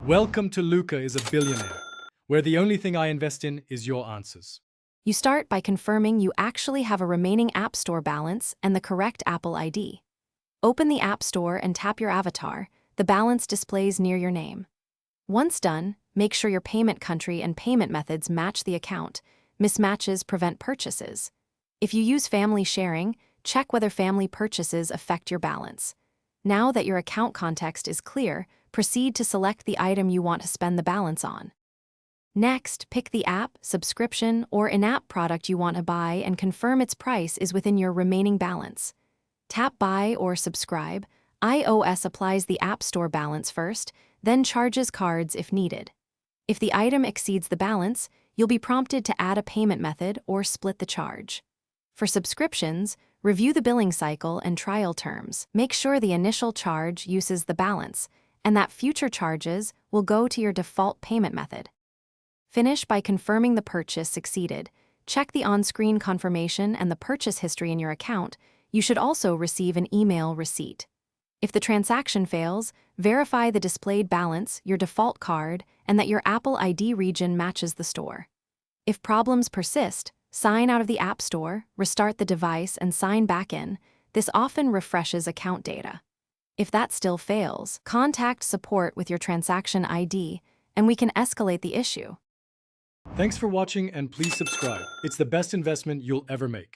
Welcome to Luca is a Billionaire, where the only thing I invest in is your answers. You start by confirming you actually have a remaining App Store balance and the correct Apple ID. Open the App Store and tap your avatar. The balance displays near your name. Once done, make sure your payment country and payment methods match the account. Mismatches prevent purchases. If you use family sharing, check whether family purchases affect your balance. Now that your account context is clear, proceed to select the item you want to spend the balance on. Next, pick the app, subscription, or in-app product you want to buy and confirm its price is within your remaining balance. Tap Buy or Subscribe. iOS applies the App Store balance first, then charges cards if needed. If the item exceeds the balance, you'll be prompted to add a payment method or split the charge. For subscriptions, review the billing cycle and trial terms. Make sure the initial charge uses the balance, and that future charges will go to your default payment method. Finish by confirming the purchase succeeded. Check the on-screen confirmation and the purchase history in your account. You should also receive an email receipt. If the transaction fails, verify the displayed balance, your default card, and that your Apple ID region matches the store. If problems persist, sign out of the App Store, restart the device, and sign back in. This often refreshes account data. If that still fails, contact support with your transaction ID, and we can escalate the issue. Thanks for watching and please subscribe. It's the best investment you'll ever make.